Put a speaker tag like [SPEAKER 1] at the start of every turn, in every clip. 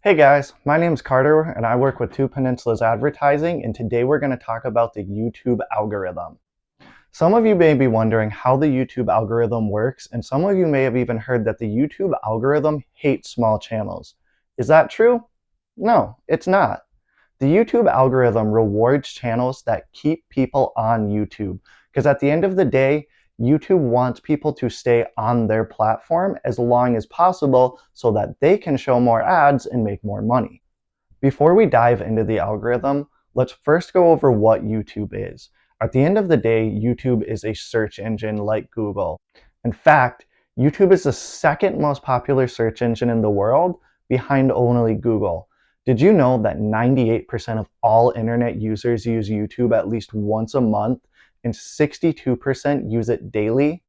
[SPEAKER 1] Hey guys, my name's Carter and I work with Peninsulas Advertising, and today we're going to talk about the YouTube algorithm. Some of you may be wondering how the YouTube algorithm works, and some of you may have even heard that the YouTube algorithm hates small channels. Is that true? No, it's not. The YouTube algorithm rewards channels that keep people on YouTube, because at the end of the day, YouTube wants people to stay on their platform as long as possible so that they can show more ads and make more money. Before we dive into the algorithm, let's first go over what YouTube is. At the end of the day, YouTube is a search engine like Google. In fact, YouTube is the second most popular search engine in the world, behind only Google. Did you know that 98% of all internet users use YouTube at least once a month and 62% use it daily?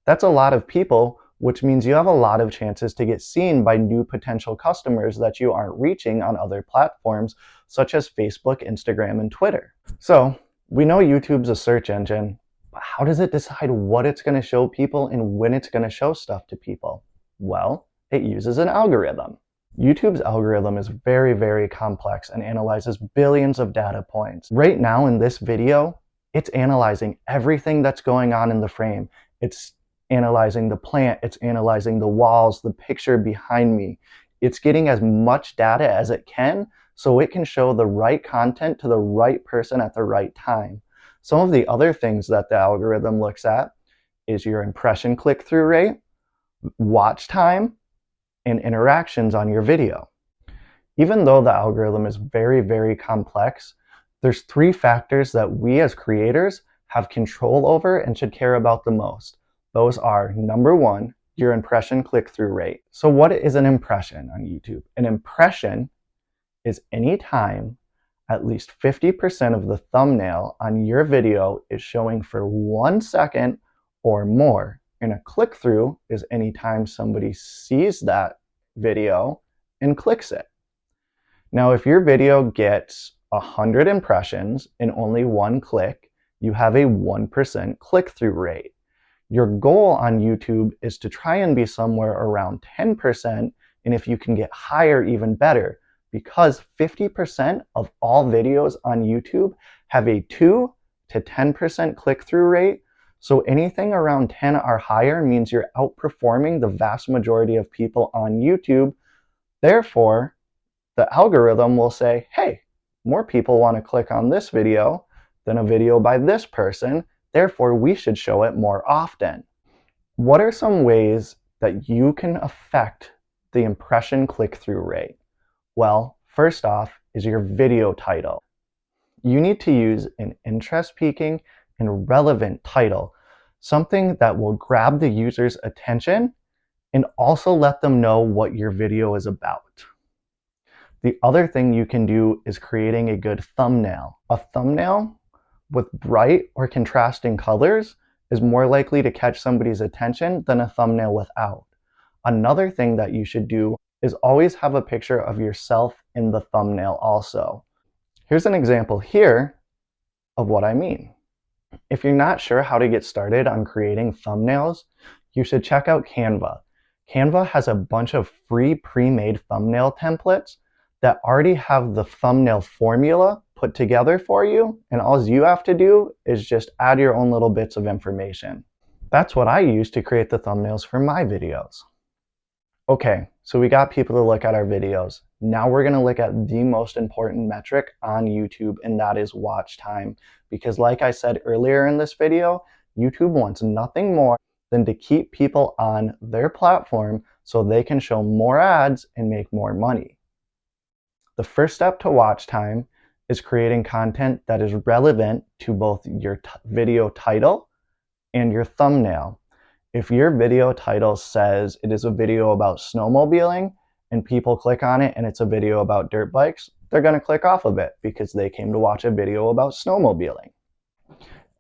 [SPEAKER 1] That's a lot of people, which means you have a lot of chances to get seen by new potential customers that you aren't reaching on other platforms such as Facebook, Instagram, and Twitter. So we know YouTube's a search engine, but how does it decide what it's going to show people and when it's going to show stuff to people? Well, it uses an algorithm. YouTube's algorithm is very, very complex and analyzes billions of data points. Right now in this video, it's analyzing everything that's going on in the frame. It's analyzing the plant, it's analyzing the walls, the picture behind me. It's getting as much data as it can so it can show the right content to the right person at the right time. Some of the other things that the algorithm looks at is your impression click-through rate, watch time, and interactions on your video. Even though the algorithm is very, very complex, there's three factors that we as creators have control over and should care about the most. Those are, number one, your impression click-through rate. So what is an impression on YouTube? An impression is any time at least 50% of the thumbnail on your video is showing for 1 second or more. And a click-through is any time somebody sees that video and clicks it. Now, if your video gets 100 impressions and only 1 click, you have a 1% click-through rate. Your goal on YouTube is to try and be somewhere around 10%, and if you can get higher, even better, because 50% of all videos on YouTube have a 2 to 10% click-through rate. So anything around 10 or higher means you're outperforming the vast majority of people on YouTube. Therefore, the algorithm will say, hey, more people want to click on this video than a video by this person. Therefore, we should show it more often. What are some ways that you can affect the impression click-through rate? Well, first off is your video title. You need to use an interest-piquing and relevant title, something that will grab the user's attention and also let them know what your video is about. The other thing you can do is creating a good thumbnail. A thumbnail with bright or contrasting colors is more likely to catch somebody's attention than a thumbnail without. Another thing that you should do is always have a picture of yourself in the thumbnail also. Here's an example here of what I mean. If you're not sure how to get started on creating thumbnails, you should check out Canva. Canva has a bunch of free pre-made thumbnail templates that already have the thumbnail formula put together for you, and all you have to do is just add your own little bits of information. That's what I use to create the thumbnails for my videos. Okay, so we got people to look at our videos. Now we're going to look at the most important metric on YouTube, and that is watch time. Because like I said earlier in this video, YouTube wants nothing more than to keep people on their platform so they can show more ads and make more money. The first step to watch time is creating content that is relevant to both your video title and your thumbnail. If your video title says it is a video about snowmobiling and people click on it and it's a video about dirt bikes, they're going to click off of it because they came to watch a video about snowmobiling.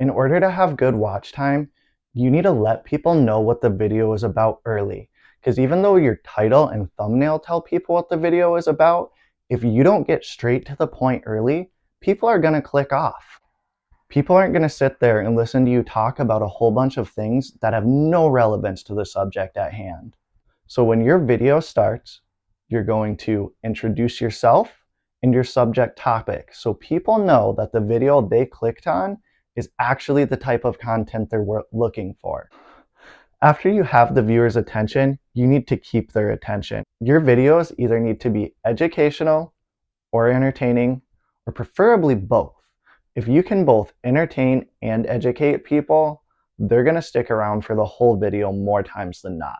[SPEAKER 1] In order to have good watch time, you need to let people know what the video is about early. Because even though your title and thumbnail tell people what the video is about, if you don't get straight to the point early, people are going to click off. People aren't going to sit there and listen to you talk about a whole bunch of things that have no relevance to the subject at hand. So when your video starts, You're going to introduce yourself and your subject topic so people know that the video they clicked on is actually the type of content they're looking for. After you have the viewer's attention, you need to keep their attention. Your videos either need to be educational or entertaining, or preferably both. If you can both entertain and educate people, they're going to stick around for the whole video more times than not.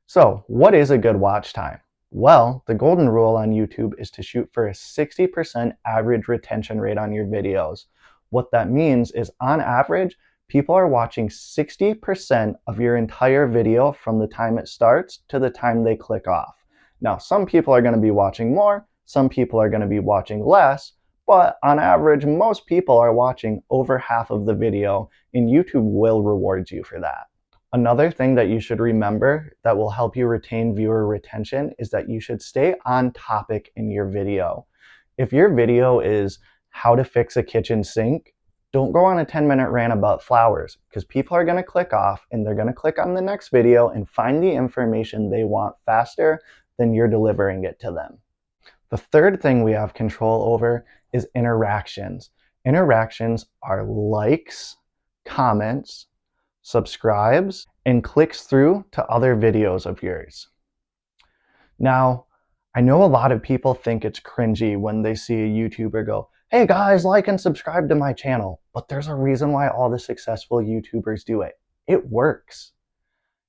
[SPEAKER 1] So, what is a good watch time? Well, the golden rule on YouTube is to shoot for a 60% average retention rate on your videos. What that means is, on average, people are watching 60% of your entire video from the time it starts to the time they click off. Now, some people are going to be watching more, some people are going to be watching less, but on average, most people are watching over half of the video, and YouTube will reward you for that. Another thing that you should remember that will help you retain viewer retention is that you should stay on topic in your video. If your video is how to fix a kitchen sink, don't go on a 10-minute rant about flowers, because people are going to click off and they're going to click on the next video and find the information they want faster than you're delivering it to them. The third thing we have control over is interactions. Interactions are likes, comments, subscribes, and clicks through to other videos of yours. Now, I know a lot of people think it's cringy when they see a YouTuber go, "Hey guys, like and subscribe to my channel," but there's a reason why all the successful YouTubers do it. It works.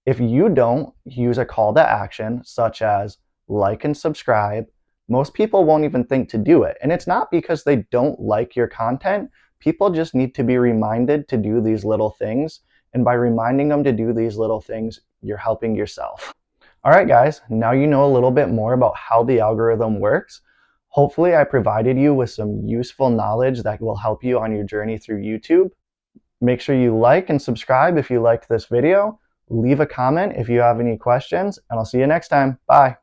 [SPEAKER 1] If you don't use a call to action, such as like and subscribe, most people won't even think to do it. And it's not because they don't like your content. People just need to be reminded to do these little things. And by reminding them to do these little things, you're helping yourself. All right, guys, now you know a little bit more about how the algorithm works. Hopefully, I provided you with some useful knowledge that will help you on your journey through YouTube. Make sure you like and subscribe if you liked this video. Leave a comment if you have any questions, and I'll see you next time. Bye.